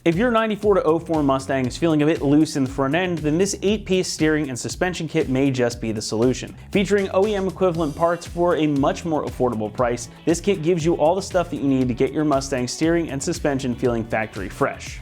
If your 94 to 04 Mustang is feeling a bit loose in the front end, then this 8-piece steering and suspension kit may just be the solution. Featuring OEM equivalent parts for a much more affordable price, this kit gives you all the stuff that you need to get your Mustang steering and suspension feeling factory fresh.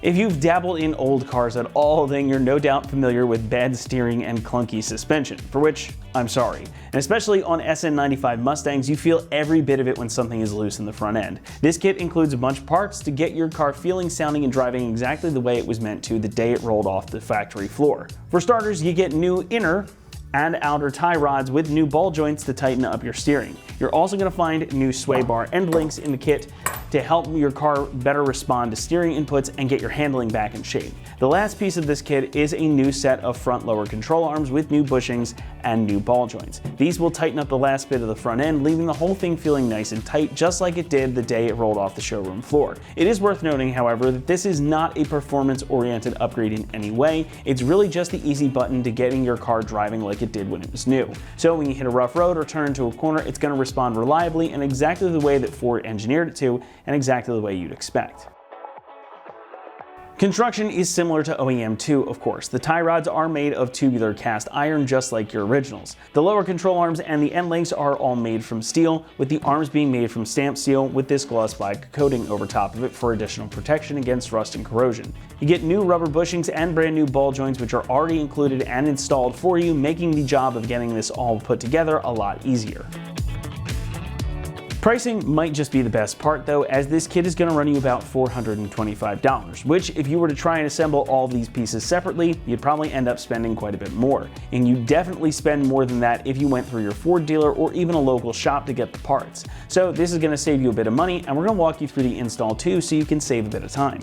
If you've dabbled in old cars at all, then you're no doubt familiar with bad steering and clunky suspension, for which I'm sorry. And especially on SN95 Mustangs, you feel every bit of it when something is loose in the front end. This kit includes a bunch of parts to get your car feeling, sounding, and driving exactly the way it was meant to the day it rolled off the factory floor. For starters, you get new inner and outer tie rods with new ball joints to tighten up your steering. You're also going to find new sway bar end links in the kit to help your car better respond to steering inputs and get your handling back in shape. The last piece of this kit is a new set of front lower control arms with new bushings and new ball joints. These will tighten up the last bit of the front end, leaving the whole thing feeling nice and tight, just like it did the day it rolled off the showroom floor. It is worth noting, however, that this is not a performance-oriented upgrade in any way. It's really just the easy button to getting your car driving like it did when it was new. So when you hit a rough road or turn into a corner, it's going to respond reliably and exactly the way that Ford engineered it to, and exactly the way you'd expect. Construction is similar to OEM too, of course. The tie rods are made of tubular cast iron, just like your originals. The lower control arms and the end links are all made from steel, with the arms being made from stamped steel with this glossified coating over top of it for additional protection against rust and corrosion. You get new rubber bushings and brand new ball joints, which are already included and installed for you, making the job of getting this all put together a lot easier. Pricing might just be the best part though, as this kit is going to run you about $425, which if you were to try and assemble all these pieces separately, you'd probably end up spending quite a bit more. And you definitely spend more than that if you went through your Ford dealer or even a local shop to get the parts. So this is going to save you a bit of money, and we're going to walk you through the install too so you can save a bit of time.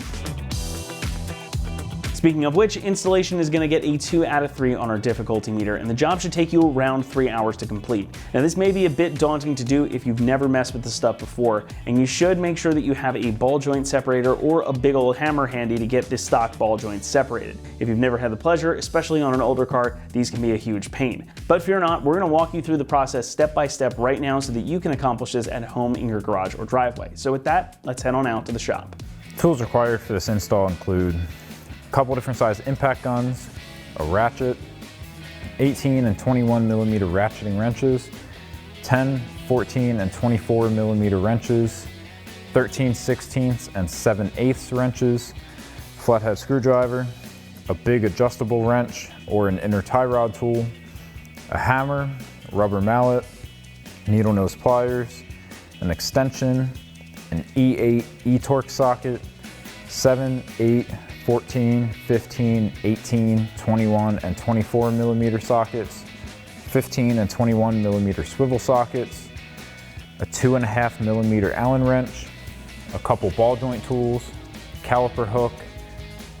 Speaking of which, installation is going to get a 2 out of 3 on our difficulty meter, and the job should take you around 3 hours to complete. Now this may be a bit daunting to do if you've never messed with the stuff before, and you should make sure that you have a ball joint separator or a big old hammer handy to get the stock ball joints separated. If you've never had the pleasure, especially on an older car, these can be a huge pain. But fear not, we're going to walk you through the process step by step right now so that you can accomplish this at home in your garage or driveway. So with that, let's head on out to the shop. Tools required for this install include couple different size impact guns, a ratchet, 18 and 21 millimeter ratcheting wrenches, 10, 14 and 24 millimeter wrenches, 13 16ths and 7/8 wrenches, flathead screwdriver, a big adjustable wrench or an inner tie rod tool, a hammer, rubber mallet, needle nose pliers, an extension, an E8 E-torque socket, 7, 8, 14, 15, 18, 21, and 24 millimeter sockets, 15 and 21 millimeter swivel sockets, a 2.5 millimeter Allen wrench, a couple ball joint tools, caliper hook,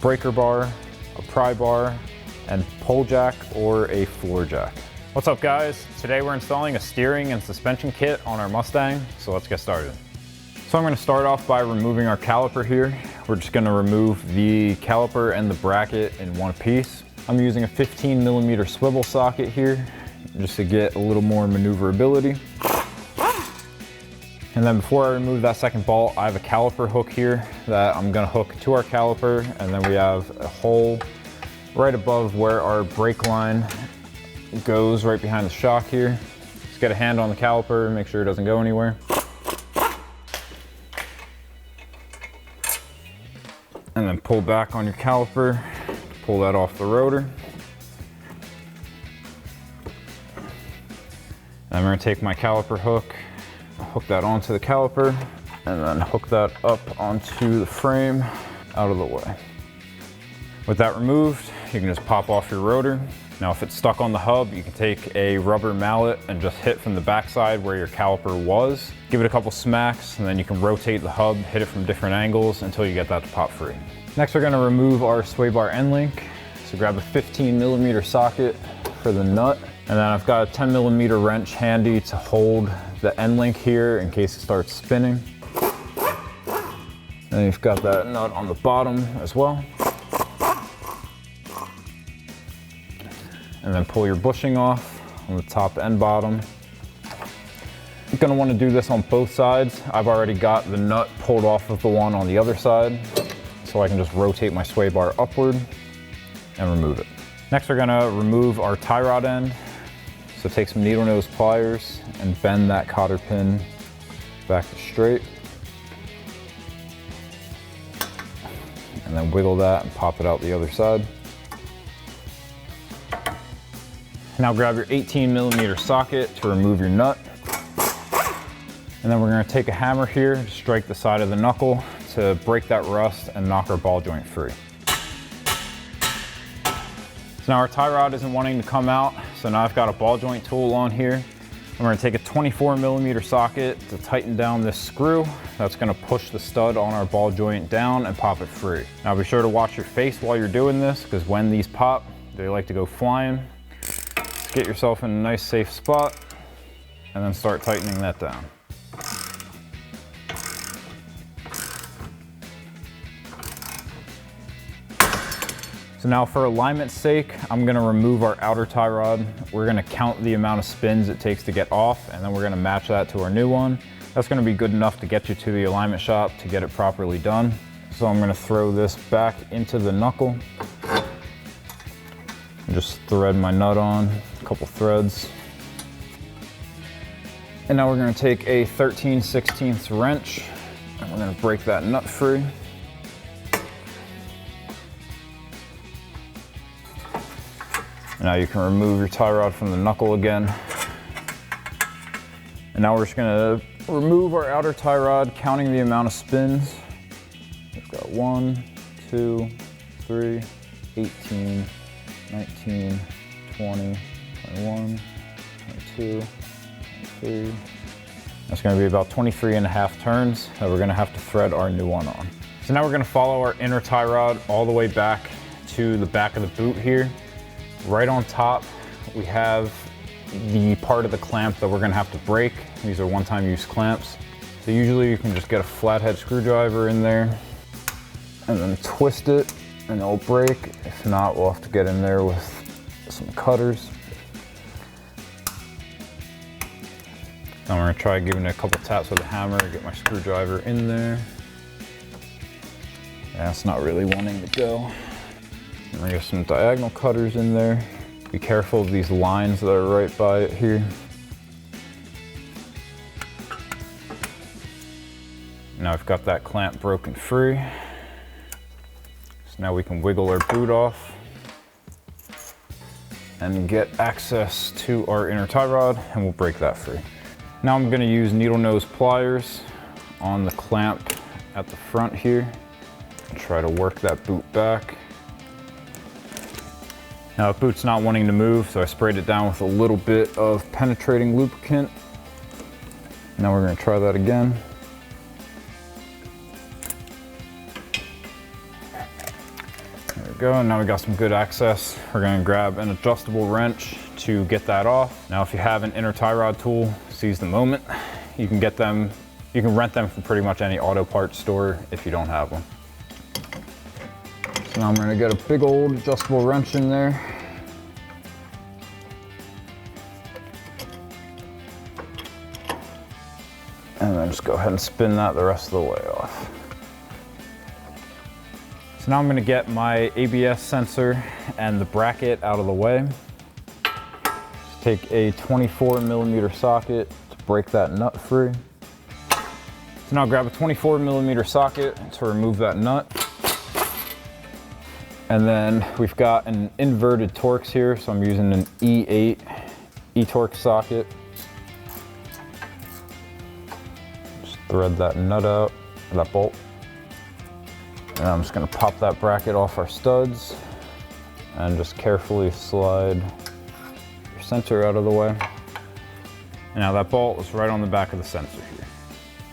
breaker bar, a pry bar, and pole jack or a floor jack. What's up guys? Today we're installing a steering and suspension kit on our Mustang, so let's get started. So I'm going to start off by removing our caliper here. We're just going to remove the caliper and the bracket in one piece. I'm using a 15 millimeter swivel socket here just to get a little more maneuverability. And then before I remove that second bolt, I have a caliper hook here that I'm going to hook to our caliper, and then we have a hole right above where our brake line goes, right behind the shock here. Just get a hand on the caliper and make sure it doesn't go anywhere. And then pull back on your caliper, pull that off the rotor. And we're gonna take my caliper hook, hook that onto the caliper, and then hook that up onto the frame out of the way. With that removed, you can just pop off your rotor. Now if it's stuck on the hub, you can take a rubber mallet and just hit from the backside where your caliper was. Give it a couple smacks, and then you can rotate the hub, hit it from different angles until you get that to pop free. Next, we're gonna remove our sway bar end link. So grab a 15 millimeter socket for the nut, and then I've got a 10 millimeter wrench handy to hold the end link here in case it starts spinning. And you've got that nut on the bottom as well. And then pull your bushing off on the top and bottom. You're gonna wanna do this on both sides. I've already got the nut pulled off of the one on the other side, so I can just rotate my sway bar upward and remove it. Next, we're gonna remove our tie rod end. So take some needle nose pliers and bend that cotter pin back to straight. And then wiggle that and pop it out the other side. Now grab your 18mm socket to remove your nut. And then we're gonna take a hammer here to strike the side of the knuckle to break that rust and knock our ball joint free. So now our tie rod isn't wanting to come out, so now I've got a ball joint tool on here. I'm gonna take a 24mm socket to tighten down this screw. That's gonna push the stud on our ball joint down and pop it free. Now be sure to watch your face while you're doing this, because when these pop, they like to go flying. Just get yourself in a nice safe spot and then start tightening that down. So now for alignment's sake, I'm gonna remove our outer tie rod. We're gonna count the amount of spins it takes to get off, and then we're gonna match that to our new one. That's gonna be good enough to get you to the alignment shop to get it properly done. So I'm gonna throw this back into the knuckle. And just thread my nut on, a couple threads. And now we're gonna take a 13/16 wrench, and we're gonna break that nut free. Now you can remove your tie rod from the knuckle again. And now we're just gonna remove our outer tie rod, counting the amount of spins. We've got 1, 2, 3, 18, 19, 20, 21, 22, 23. That's gonna be about 23.5 turns that we're gonna have to thread our new one on. So now we're gonna follow our inner tie rod all the way back to the back of the boot here. Right on top, we have the part of the clamp that we're gonna have to break. These are one-time use clamps. So usually you can just get a flathead screwdriver in there and then twist it and it'll break. If not, we'll have to get in there with some cutters. Now I'm gonna try giving it a couple taps with a hammer to get my screwdriver in there. Yeah, it's not really wanting to go. And we have some diagonal cutters in there. Be careful of these lines that are right by it here. Now I've got that clamp broken free. So now we can wiggle our boot off and get access to our inner tie rod, and we'll break that free. Now I'm gonna use needle nose pliers on the clamp at the front here and try to work that boot back. Now the boot's not wanting to move, so I sprayed it down with a little bit of penetrating lubricant. Now we're gonna try that again. There we go, and now we got some good access. We're gonna grab an adjustable wrench to get that off. Now if you have an inner tie rod tool, seize the moment. You can get them, you can rent them from pretty much any auto parts store if you don't have one. So now I'm gonna get a big old adjustable wrench in there. And then just go ahead and spin that the rest of the way off. So now I'm gonna get my ABS sensor and the bracket out of the way. Just take a 24mm socket to break that nut free. So now grab a 24mm socket to remove that nut. And then we've got an inverted Torx here, so I'm using an E8 E-Torx socket. Just thread that nut out, that bolt. And I'm just gonna pop that bracket off our studs and just carefully slide your sensor out of the way. And now that bolt is right on the back of the sensor here.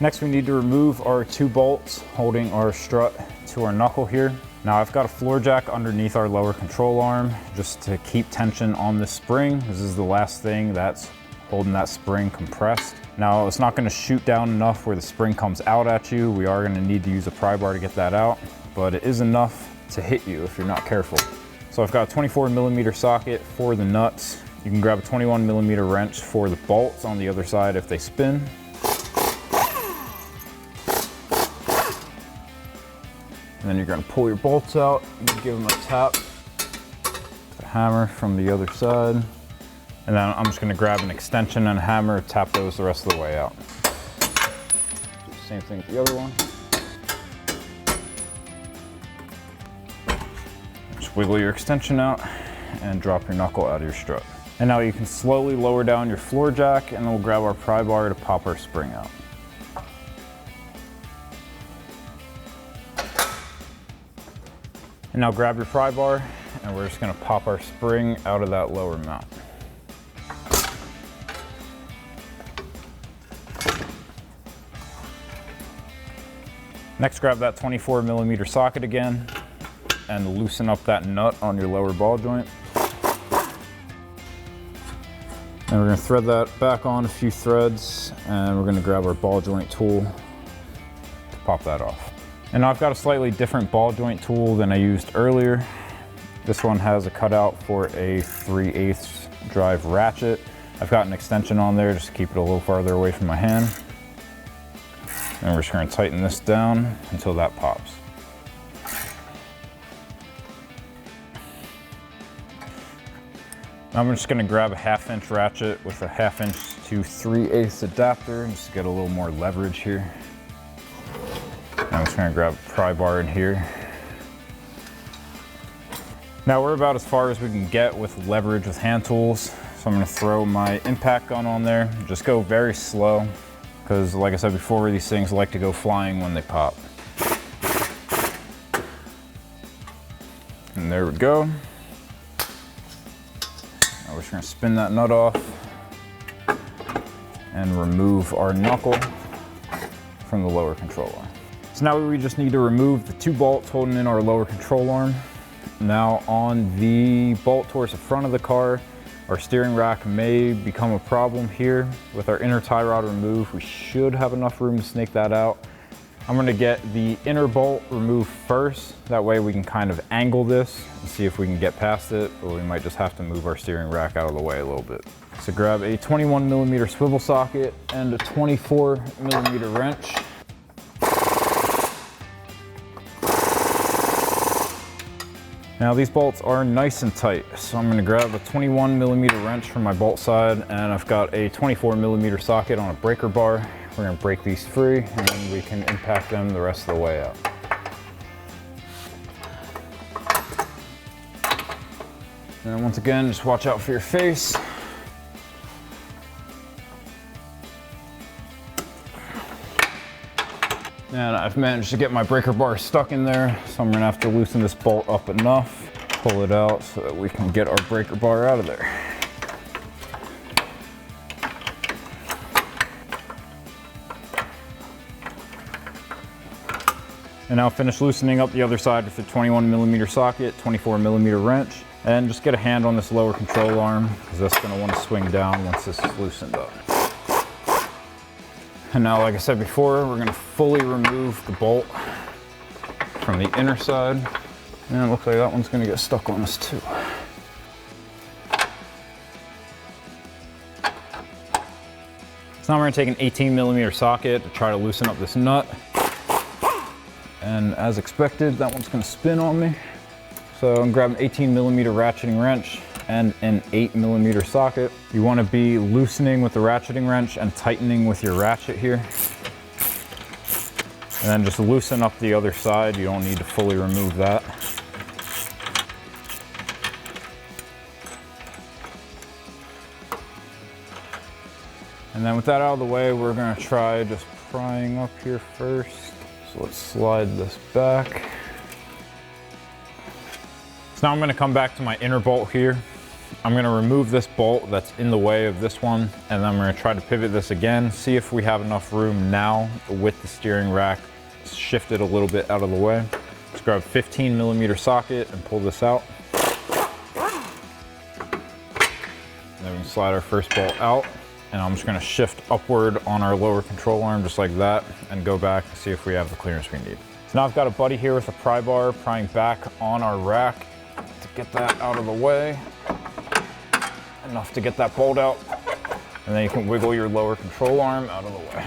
Next, we need to remove our 2 bolts holding our strut to our knuckle here. Now I've got a floor jack underneath our lower control arm just to keep tension on this spring. This is the last thing that's holding that spring compressed. Now it's not gonna shoot down enough where the spring comes out at you. We are gonna need to use a pry bar to get that out, but it is enough to hit you if you're not careful. So I've got a 24mm socket for the nuts You can grab a 21mm wrench for the bolts on the other side if they spin. And then you're gonna pull your bolts out, and give them a tap with the hammer from the other side. And then I'm just gonna grab an extension and a hammer, tap those the rest of the way out. Do the same thing with the other one. Just wiggle your extension out and drop your knuckle out of your strut. And now you can slowly lower down your floor jack, and then we'll grab our pry bar to pop our spring out. And now grab your pry bar, and we're just gonna pop our spring out of that lower mount. Next, grab that 24mm socket again and loosen up that nut on your lower ball joint. And we're gonna thread that back on a few threads, and we're gonna grab our ball joint tool to pop that off. And now I've got a slightly different ball joint tool than I used earlier. This one has a cutout for a 3/8 drive ratchet. I've got an extension on there just to keep it a little farther away from my hand. And we're just gonna tighten this down until that pops. Now I'm just gonna grab a 1/2" ratchet with a 1/2" to 3/8 adapter and just get a little more leverage here. I'm just gonna grab a pry bar in here. Now we're about as far as we can get with leverage with hand tools. So I'm gonna throw my impact gun on there. Just go very slow, because like I said before, these things like to go flying when they pop. And there we go. Now we're just gonna spin that nut off and remove our knuckle from the lower control arm. So now we just need to remove the 2 bolts holding in our lower control arm. Now on the bolt towards the front of the car, our steering rack may become a problem here. With our inner tie rod removed, we should have enough room to snake that out. I'm gonna get the inner bolt removed first. That way we can kind of angle this and see if we can get past it, or we might just have to move our steering rack out of the way a little bit. So grab a 21mm swivel socket and a 24mm wrench. Now these bolts are nice and tight, so I'm gonna grab a 21mm wrench from my bolt side, and I've got a 24mm socket on a breaker bar. We're gonna break these free, and then we can impact them the rest of the way out. And once again, just watch out for your face. And I've managed to get my breaker bar stuck in there, so I'm gonna have to loosen this bolt up enough, pull it out so that we can get our breaker bar out of there. And now finish loosening up the other side with the 21mm socket, 24mm wrench, and just get a hand on this lower control arm, because that's gonna wanna swing down once this is loosened up. And now, like I said before, we're gonna fully remove the bolt from the inner side. And it looks like that one's gonna get stuck on us too. So now we're gonna take an 18mm socket to try to loosen up this nut. And as expected, that one's gonna spin on me. So I'm grabbing an 18mm ratcheting wrench and an 8mm socket. You wanna be loosening with the ratcheting wrench and tightening with your ratchet here. And then just loosen up the other side. You don't need to fully remove that. And then with that out of the way, we're gonna try just prying up here first. So let's slide this back. So now I'm gonna come back to my inner bolt here. I'm gonna remove this bolt that's in the way of this one, and then I'm gonna try to pivot this again, see if we have enough room now with the steering rack shifted a little bit out of the way. Just grab a 15mm socket and pull this out. And then we can slide our first bolt out, and I'm just gonna shift upward on our lower control arm just like that, and go back and see if we have the clearance we need. So now I've got a buddy here with a pry bar prying back on our rack to get that out of the way. enough to get that bolt out. And then you can wiggle your lower control arm out of the way.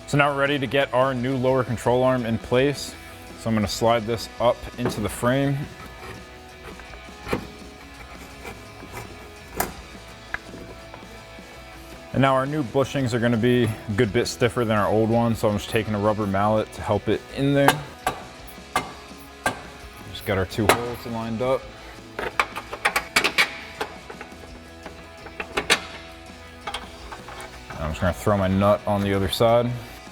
So now we're ready to get our new lower control arm in place. So I'm gonna slide this up into the frame. And now our new bushings are gonna be a good bit stiffer than our old ones, so I'm just taking a rubber mallet to help it in there. Just got our two holes lined up. I'm just gonna throw my nut on the other side.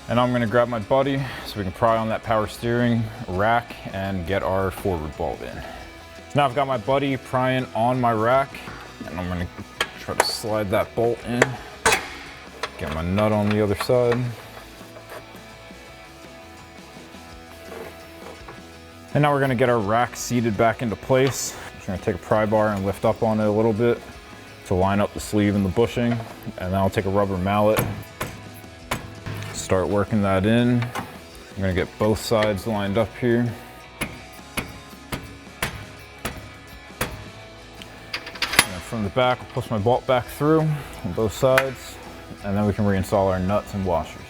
And I'm gonna grab my buddy so we can pry on that power steering rack and get our forward bolt in. So now I've got my buddy prying on my rack, and I'm gonna try to slide that bolt in. Get my nut on the other side. And now we're gonna get our rack seated back into place. Just gonna take a pry bar and lift up on it a little bit to line up the sleeve and the bushing. And then I'll take a rubber mallet, start working that in. I'm gonna get both sides lined up here. And from the back, I'll push my bolt back through on both sides. And then we can reinstall our nuts and washers.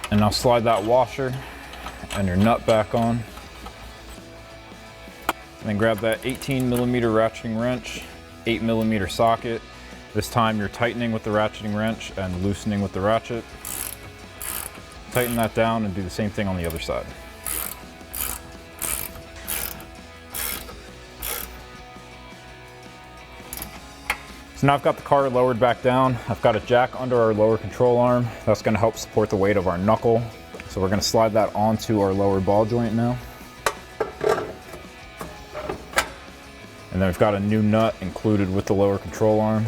And now slide that washer and your nut back on. And then grab that 18mm ratcheting wrench, 8mm socket. This time you're tightening with the ratcheting wrench and loosening with the ratchet. Tighten that down and do the same thing on the other side. So now I've got the car lowered back down. I've got a jack under our lower control arm. That's gonna help support the weight of our knuckle. So we're gonna slide that onto our lower ball joint now. And then we've got a new nut included with the lower control arm.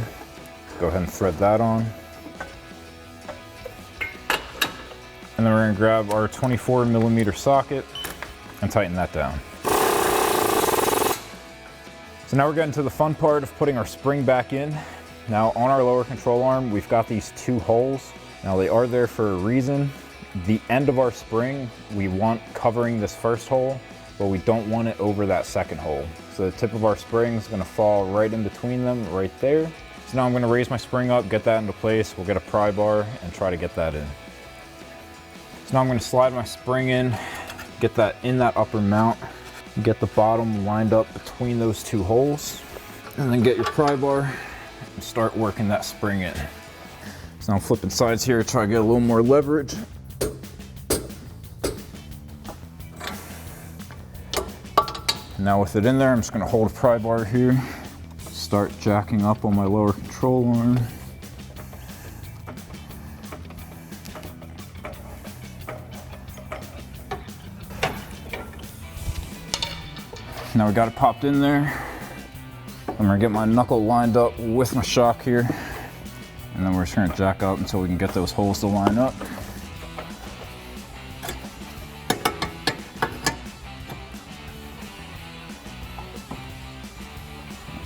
Go ahead and thread that on. And then we're gonna grab our 24mm socket and tighten that down. So now we're getting to the fun part of putting our spring back in. Now on our lower control arm, we've got these two holes. Now they are there for a reason. The end of our spring, we want covering this first hole, but we don't want it over that second hole. So the tip of our spring is gonna fall right in between them, right there. So now I'm gonna raise my spring up, get that into place. We'll get a pry bar and try to get that in. So now I'm gonna slide my spring in, get that in that upper mount, get the bottom lined up between those two holes, and then get your pry bar and start working that spring in. So now I'm flipping sides here to try to get a little more leverage. Now with it in there, I'm just gonna hold a pry bar here, start jacking up on my lower control arm. Now we got it popped in there. I'm gonna get my knuckle lined up with my shock here. And then we're just gonna jack up until we can get those holes to line up.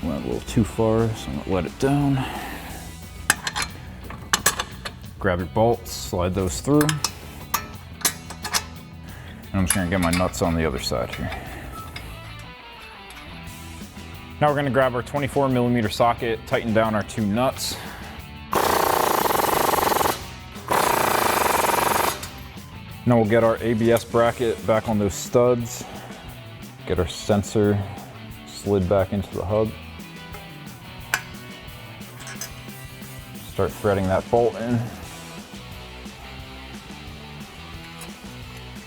Went a little too far, so I'm gonna let it down. Grab your bolts, slide those through. And I'm just gonna get my nuts on the other side here. Now we're gonna grab our 24mm socket, tighten down our two nuts. Now we'll get our ABS bracket back on those studs, get our sensor slid back into the hub. Start threading that bolt in.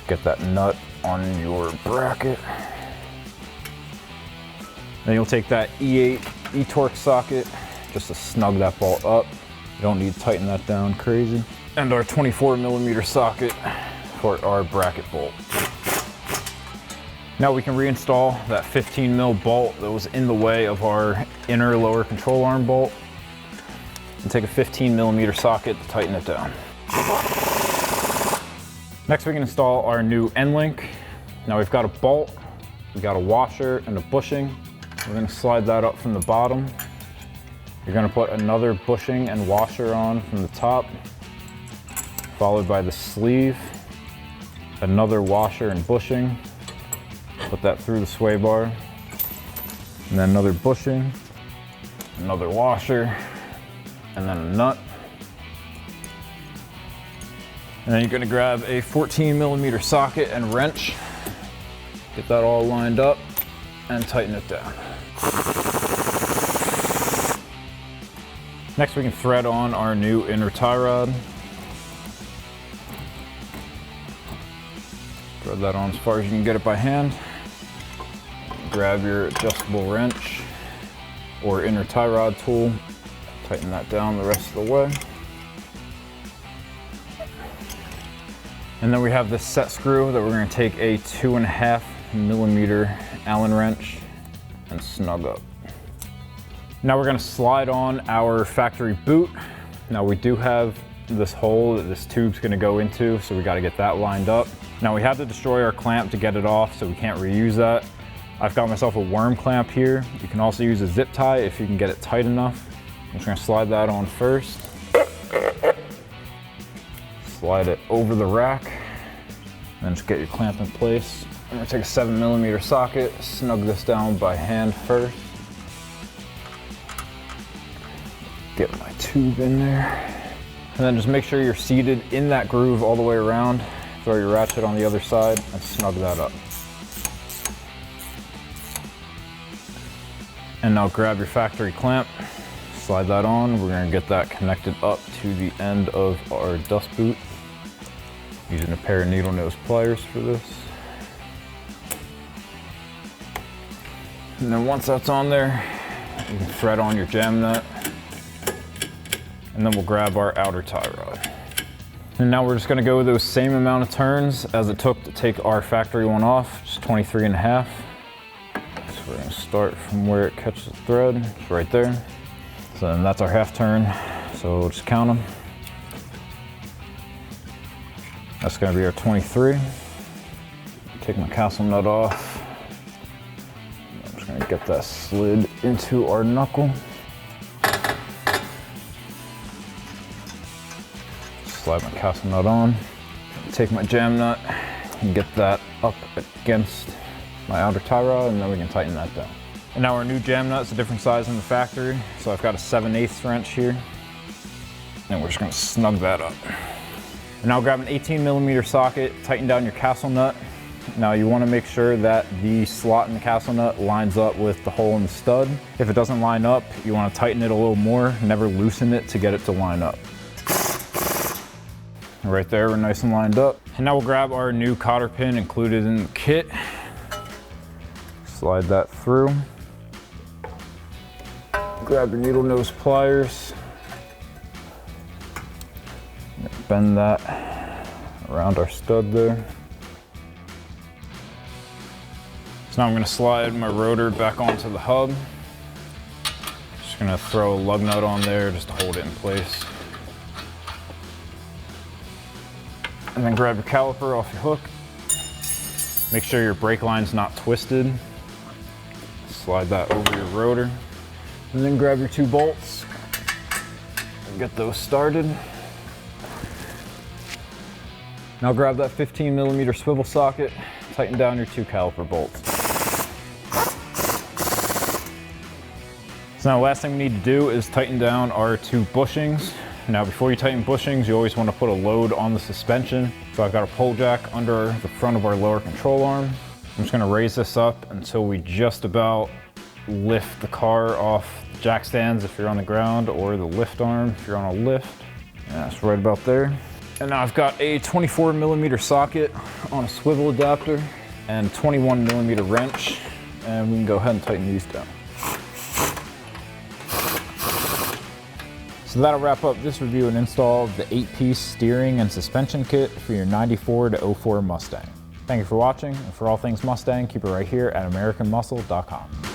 Get that nut on your bracket. Then you'll take that E8 E-torque socket just to snug that bolt up. You don't need to tighten that down crazy. And our 24mm socket for our bracket bolt. Now we can reinstall that 15mm bolt that was in the way of our inner lower control arm bolt. And take a 15mm socket to tighten it down. Next we can install our new end link. Now we've got a bolt, we've got a washer and a bushing. We're gonna slide that up from the bottom. You're gonna put another bushing and washer on from the top, followed by the sleeve, another washer and bushing. Put that through the sway bar, and then another bushing, another washer, and then a nut. And then you're gonna grab a 14mm socket and wrench. Get that all lined up and tighten it down. Next we can thread on our new inner tie rod. Thread that on as far as you can get it by hand. Grab your adjustable wrench or inner tie rod tool. Tighten that down the rest of the way. And then we have this set screw that we're going to take a 2.5mm Allen wrench and snug up. Now we're going to slide on our factory boot. Now we do have this hole that this tube's going to go into, so we got to get that lined up. Now we had to destroy our clamp to get it off, so we can't reuse that. I've got myself a worm clamp here. You can also use a zip tie if you can get it tight enough. I'm just going to slide that on first. Slide it over the rack, and then just get your clamp in place. I'm going to take a 7mm socket, snug this down by hand first. Get my tube in there. And then just make sure you're seated in that groove all the way around. Throw your ratchet on the other side and snug that up. And now grab your factory clamp, slide that on. We're gonna get that connected up to the end of our dust boot. Using a pair of needle nose pliers for this. And then once that's on there, you can thread on your jam nut. And then we'll grab our outer tie rod. And now we're just gonna go those same amount of turns as it took to take our factory one off, just 23.5. So we're gonna start from where it catches the thread, it's right there. So then that's our half turn. So we'll just count them. That's gonna be our 23. Take my castle nut off. I'm just gonna get that slid into our knuckle. Slide my castle nut on, take my jam nut and get that up against my outer tie rod, and then we can tighten that down. And now our new jam nut's a different size in the factory, so I've got a 7/8 wrench here, and we're just gonna snug that up. And now grab an 18mm socket, tighten down your castle nut. Now you wanna make sure that the slot in the castle nut lines up with the hole in the stud. If it doesn't line up, you wanna tighten it a little more, never loosen it to get it to line up. Right there, we're nice and lined up. And now we'll grab our new cotter pin included in the kit. Slide that through. Grab your needle nose pliers. Bend that around our stud there. So now I'm gonna slide my rotor back onto the hub. Just gonna throw a lug nut on there just to hold it in place. And then grab your caliper off your hook. Make sure your brake line's not twisted. Slide that over your rotor. And then grab your 2 bolts and get those started. Now grab that 15mm swivel socket, tighten down your 2 caliper bolts. So now the last thing we need to do is tighten down our 2 bushings. Now before you tighten bushings, you always want to put a load on the suspension. So I've got a pull jack under the front of our lower control arm. I'm just going to raise this up until we just about lift the car off the jack stands if you're on the ground, or the lift arm if you're on a lift. Yeah, that's right about there. And now I've got a 24mm socket on a swivel adapter and 21mm wrench, and we can go ahead and tighten these down. So that'll wrap up this review and install of the 8-piece steering and suspension kit for your 94 to 04 Mustang. Thank you for watching, and for all things Mustang, keep it right here at AmericanMuscle.com.